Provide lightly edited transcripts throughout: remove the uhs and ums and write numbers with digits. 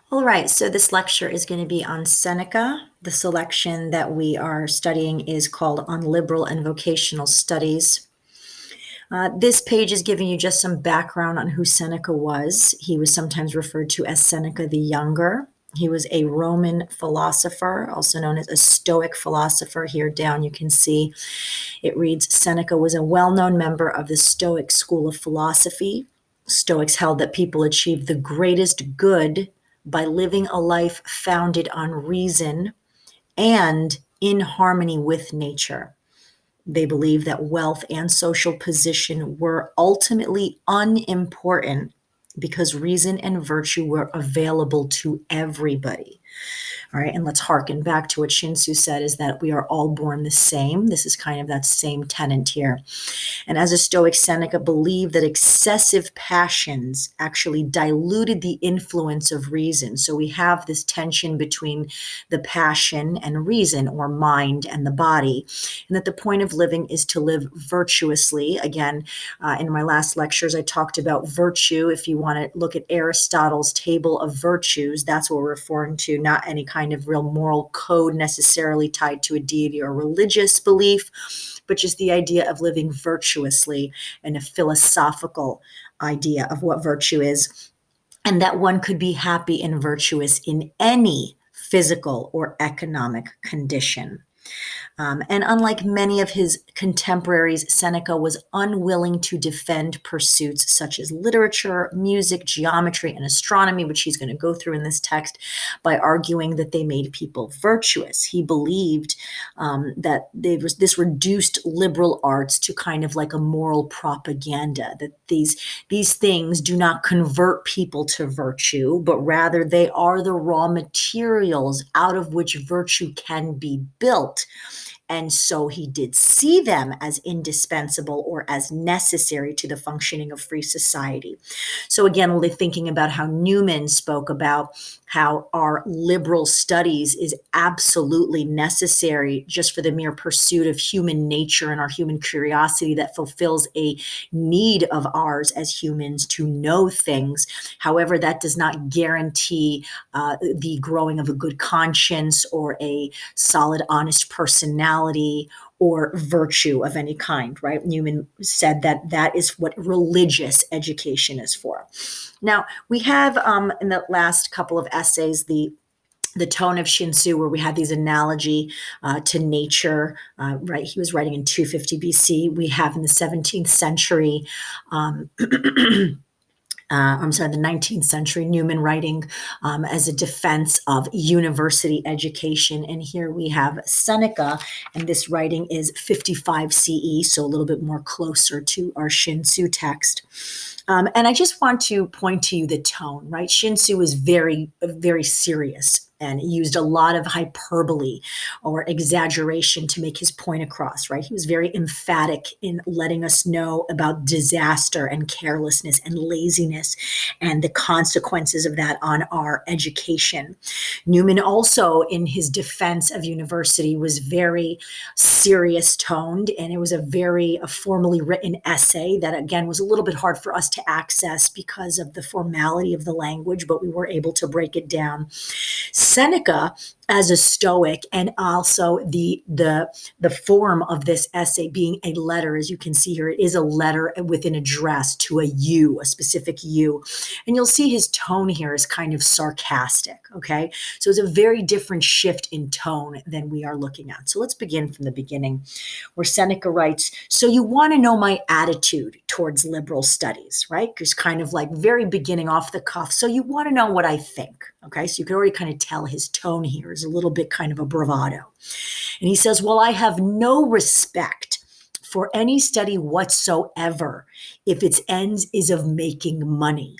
All right, so this lecture is going to be on Seneca. The selection that we are studying is called On Liberal and Vocational Studies. This page is giving you just some background on who Seneca was. He was sometimes referred to as Seneca the Younger. He was a Roman philosopher, also known as a Stoic philosopher. Here down you can see it reads, Seneca was a well-known member of the Stoic school of philosophy. Stoics held that people achieve the greatest good by living a life founded on reason and in harmony with nature. They believed that wealth and social position were ultimately unimportant because reason and virtue were available to everybody. All right, and let's harken back to what Shinsu said, is that we are all born the same. This is kind of that same tenet here. And as a Stoic, Seneca believed that excessive passions actually diluted the influence of reason. So we have this tension between the passion and reason, or mind and the body, and that the point of living is to live virtuously. Again, in my last lectures, I talked about virtue. If you want to look at Aristotle's table of virtues, that's what we're referring to, not any kind of real moral code necessarily tied to a deity or religious belief, but just the idea of living virtuously and a philosophical idea of what virtue is, and that one could be happy and virtuous in any physical or economic condition. And unlike many of his contemporaries, Seneca was unwilling to defend pursuits such as literature, music, geometry, and astronomy, which he's going to go through in this text, by arguing that they made people virtuous. He believed that this reduced liberal arts to kind of like a moral propaganda, that these things do not convert people to virtue, but rather they are the raw materials out of which virtue can be built. And so he did see them as indispensable or as necessary to the functioning of free society. So again, we're thinking about how Newman spoke about how our liberal studies is absolutely necessary just for the mere pursuit of human nature and our human curiosity that fulfills a need of ours as humans to know things. However, that does not guarantee the growing of a good conscience or a solid, honest personality or virtue of any kind, right? Newman said that that is what religious education is for. Now, we have in the last couple of essays, the tone of Shinsu, where we had these analogy to nature, right? He was writing in 250 BC. We have in the 17th century, the 19th century, Newman writing as a defense of university education. And here we have Seneca, and this writing is 55 CE, so a little bit more closer to our Shinsu text. And I just want to point to you the tone, right? Shinsu is very, very serious and used a lot of hyperbole or exaggeration to make his point across, right? He was very emphatic in letting us know about disaster and carelessness and laziness and the consequences of that on our education. Newman also, in his defense of university, was very serious toned, and it was a very formally written essay that, again, was a little bit hard for us to access because of the formality of the language, but we were able to break it down. Seneca, as a Stoic, and also the form of this essay being a letter, as you can see here, it is a letter with an address to a you, a specific you. And you'll see his tone here is kind of sarcastic, okay? So it's a very different shift in tone than we are looking at. So let's begin from the beginning, where Seneca writes, so you want to know my attitude towards liberal studies, right? It's kind of like very beginning off the cuff. So you want to know what I think, okay? So you can already kind of tell his tone here is a little bit kind of a bravado. And he says, well, I have no respect for any study whatsoever if its end is of making money.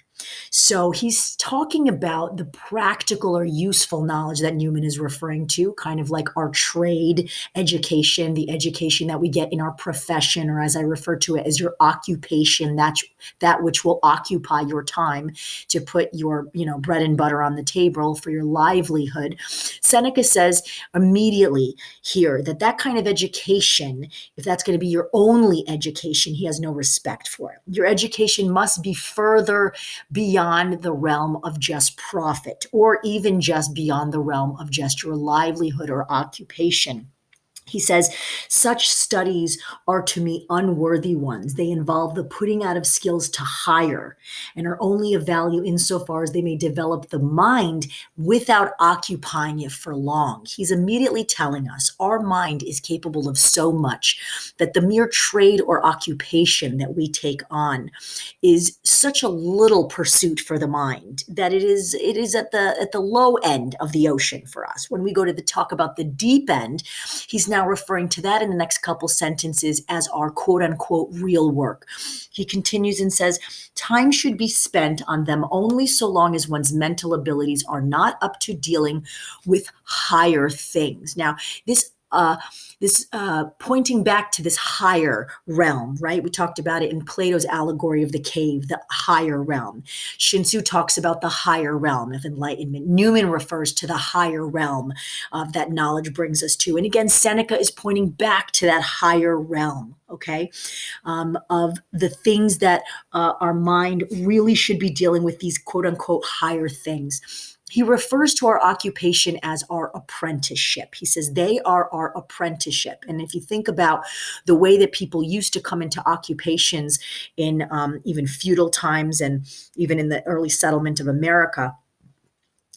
So he's talking about the practical or useful knowledge that Newman is referring to, kind of like our trade education, the education that we get in our profession, or as I refer to it as your occupation, that which will occupy your time to put your, bread and butter on the table for your livelihood. Seneca says immediately here that kind of education, if that's going to be your only education, he has no respect for it. Your education must be further beyond the realm of just profit, or even just beyond the realm of just your livelihood or occupation. He says, such studies are to me unworthy ones. They involve the putting out of skills to hire and are only of value insofar as they may develop the mind without occupying it for long. He's immediately telling us our mind is capable of so much that the mere trade or occupation that we take on is such a little pursuit for the mind that it is at the low end of the ocean for us. When we go to the talk about the deep end, he's now referring to that in the next couple sentences as our quote unquote real work. He continues and says, time should be spent on them only so long as one's mental abilities are not up to dealing with higher things. Now, this pointing back to this higher realm, right? We talked about it in Plato's allegory of the cave, the higher realm. Shin-Tzu talks about the higher realm of enlightenment. Newman refers to the higher realm that knowledge brings us to. And again, Seneca is pointing back to that higher realm, okay, of the things that our mind really should be dealing with, these quote unquote higher things. He refers to our occupation as our apprenticeship. He says they are our apprenticeship. And if you think about the way that people used to come into occupations in even feudal times and even in the early settlement of America,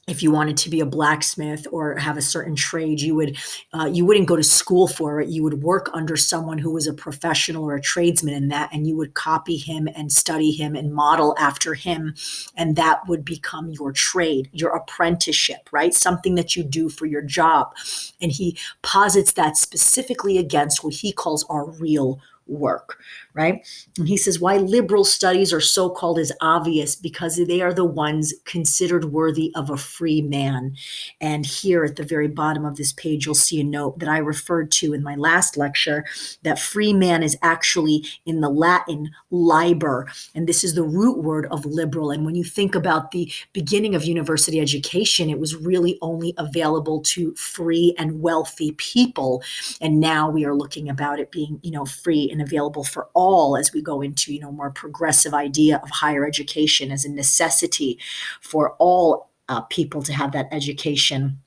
if you wanted to be a blacksmith or have a certain trade, you wouldn't go to school for it. You would work under someone who was a professional or a tradesman in that, and you would copy him and study him and model after him, and that would become your trade, your apprenticeship, right? Something that you do for your job. And he posits that specifically against what he calls our real work, right? And he says why liberal studies are so called is obvious, because they are the ones considered worthy of a free man. And here at the very bottom of this page, you'll see a note that I referred to in my last lecture, that free man is actually in the Latin liber, and this is the root word of liberal. And when you think about the beginning of university education, it was really only available to free and wealthy people. And now we are looking about it being, free and available for all as we go into, more progressive idea of higher education as a necessity for all people to have that education.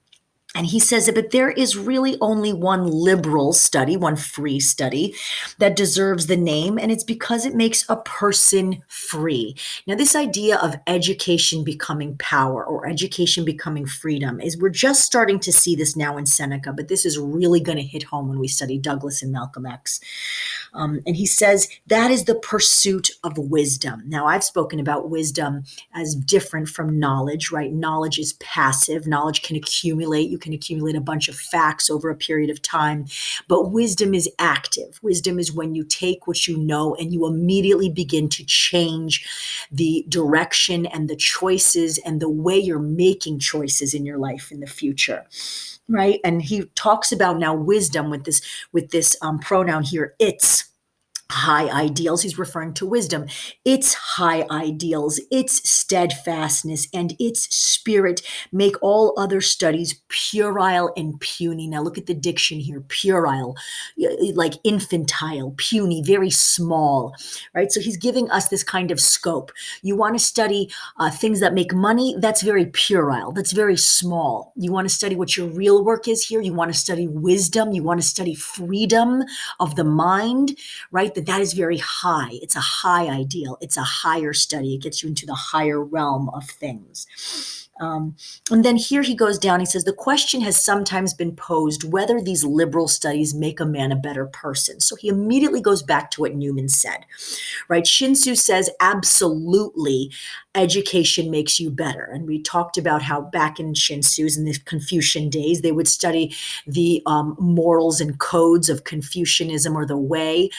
And he says that, but there is really only one liberal study, one free study that deserves the name, and it's because it makes a person free. Now, this idea of education becoming power or education becoming freedom is, we're just starting to see this now in Seneca, but this is really going to hit home when we study Douglas and Malcolm X. And he says that is the pursuit of wisdom. Now, I've spoken about wisdom as different from knowledge, right? Knowledge is passive. Knowledge can accumulate. You can accumulate a bunch of facts over a period of time, but wisdom is active. Wisdom is when you take what you know and you immediately begin to change the direction and the choices and the way you're making choices in your life in the future. Right. And he talks about now wisdom with this pronoun here, it's high ideals. He's referring to wisdom. Its high ideals, its steadfastness, and its spirit make all other studies puerile and puny. Now look at the diction here, puerile, like infantile, puny, very small, right? So he's giving us this kind of scope. You want to study things that make money, that's very puerile, that's very small. You want to study what your real work is here. You want to study wisdom. You want to study freedom of the mind, right? That is very high. It's a high ideal. It's a higher study. It gets you into the higher realm of things. And then here he goes down. He says, the question has sometimes been posed whether these liberal studies make a man a better person. So he immediately goes back to what Newman said, right? Shin-Tzu says, absolutely, education makes you better. And we talked about how back in Shin-Tzu's, in the Confucian days, they would study the morals and codes of Confucianism or the way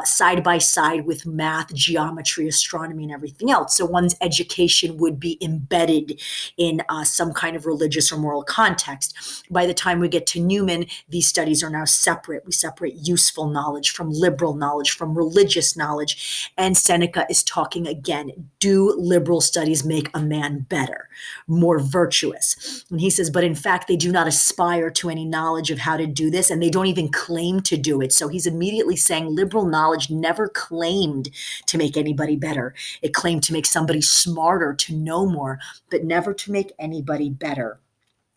side by side with math, geometry, astronomy, and everything else. So one's education would be embedded in some kind of religious or moral context. By the time we get to Newman, these studies are now separate. We separate useful knowledge from liberal knowledge, from religious knowledge. And Seneca is talking again, do liberal studies make a man better, more virtuous? And he says, but in fact, they do not aspire to any knowledge of how to do this, and they don't even claim to do it. So he's immediately saying liberal knowledge never claimed to make anybody better. It claimed to make somebody smarter, to know more, but never to make anybody better.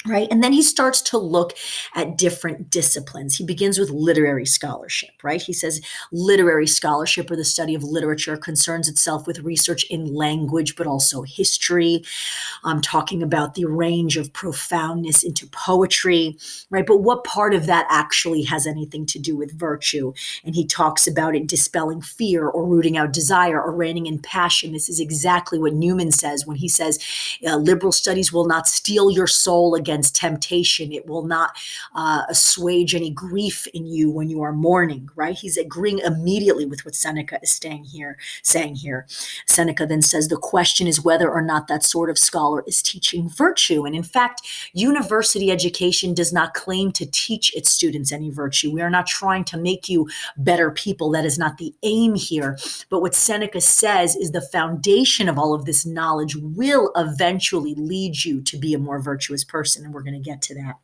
Right. And then he starts to look at different disciplines. He begins with literary scholarship, right? He says literary scholarship, or the study of literature, concerns itself with research in language, but also history. Talking about the range of profoundness into poetry, right? But what part of that actually has anything to do with virtue? And he talks about it dispelling fear, or rooting out desire, or reigning in passion. This is exactly what Newman says when he says liberal studies will not steel your soul against temptation. It will not assuage any grief in you when you are mourning, right? He's agreeing immediately with what Seneca is saying here. Seneca then says the question is whether or not that sort of scholar is teaching virtue. And in fact, university education does not claim to teach its students any virtue. We are not trying to make you better people. That is not the aim here. But what Seneca says is the foundation of all of this knowledge will eventually lead you to be a more virtuous person. And we're going to get to that.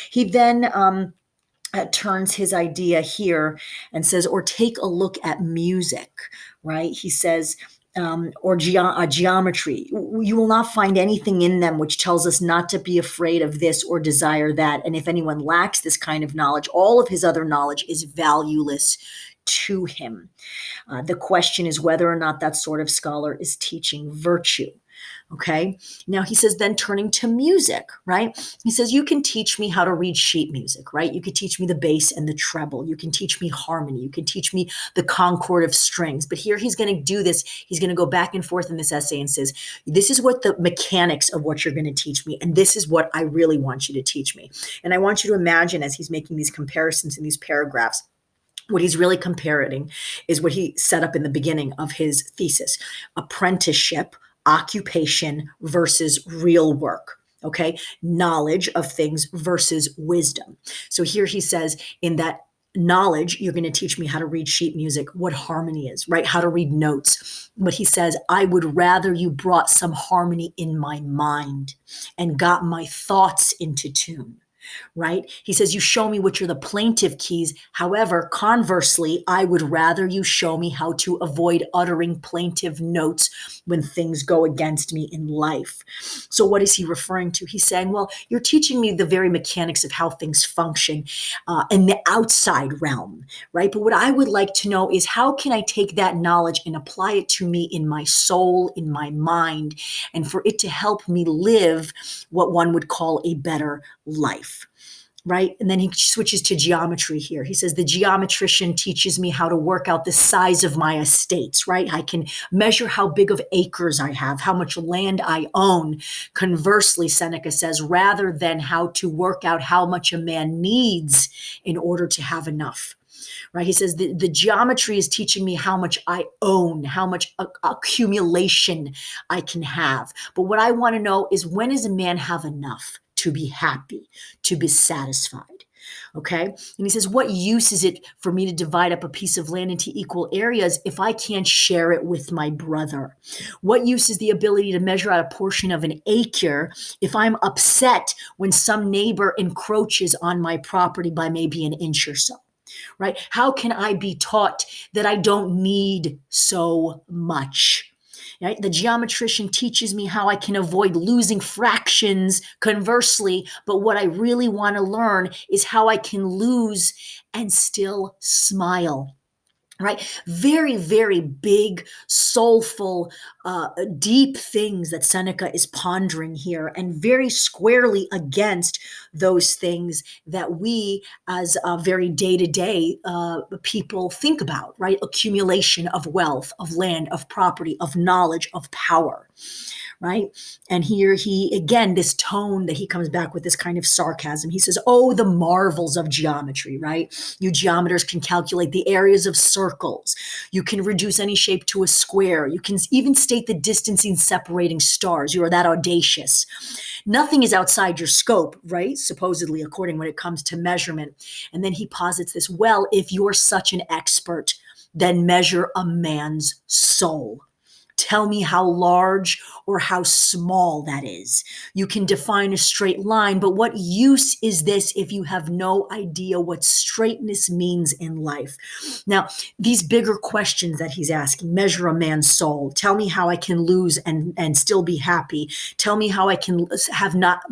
He then turns his idea here and says, or take a look at music, right? He says, or geometry. You will not find anything in them which tells us not to be afraid of this or desire that. And if anyone lacks this kind of knowledge, all of his other knowledge is valueless to him. The question is whether or not that sort of scholar is teaching virtue. Okay. Now he says, then turning to music, right? He says, you can teach me how to read sheet music, right? You could teach me the bass and the treble. You can teach me harmony. You can teach me the concord of strings. But here he's going to do this. He's going to go back and forth in this essay and says, this is what the mechanics of what you're going to teach me. And this is what I really want you to teach me. And I want you to imagine, as he's making these comparisons in these paragraphs, what he's really comparing is what he set up in the beginning of his thesis: apprenticeship, occupation versus real work. Okay. Knowledge of things versus wisdom. So here he says, in that knowledge, you're going to teach me how to read sheet music, what harmony is, right? How to read notes. But he says, I would rather you brought some harmony in my mind and got my thoughts into tune. Right? He says, you show me which are the plaintive keys. However, conversely, I would rather you show me how to avoid uttering plaintive notes when things go against me in life. So what is he referring to? He's saying, well, you're teaching me the very mechanics of how things function in the outside realm, right? But what I would like to know is, how can I take that knowledge and apply it to me in my soul, in my mind, and for it to help me live what one would call a better life. Right? And then he switches to geometry here. He says, the geometrician teaches me how to work out the size of my estates, right? I can measure how big of acres I have, how much land I own. Conversely, Seneca says, rather than how to work out how much a man needs in order to have enough. Right? He says the geometry is teaching me how much I own, how much accumulation I can have. But what I want to know is, when does a man have enough to be happy, to be satisfied? Okay. And he says, what use is it for me to divide up a piece of land into equal areas if I can't share it with my brother? What use is the ability to measure out a portion of an acre if I'm upset when some neighbor encroaches on my property by maybe an inch or so? Right? How can I be taught that I don't need so much? Right? The geometrician teaches me how I can avoid losing fractions, conversely, but what I really want to learn is how I can lose and still smile. Right? Very, very big, soulful, deep things that Seneca is pondering here, and very squarely against those things that we as very day-to-day people think about, right? Accumulation of wealth, of land, of property, of knowledge, of power. right? And here he, again, this tone that he comes back with, this kind of sarcasm. He says, oh, the marvels of geometry, right? You geometers can calculate the areas of circles. You can reduce any shape to a square. You can even state the distance in separating stars. You are that audacious. Nothing is outside your scope, right? Supposedly, according when it comes to measurement. And then he posits this, well, if you're such an expert, then measure a man's soul. Tell me how large or how small that is. You can define a straight line, but what use is this if you have no idea what straightness means in life? Now, these bigger questions that he's asking, measure a man's soul. Tell me how I can lose and still be happy. Tell me how I can have not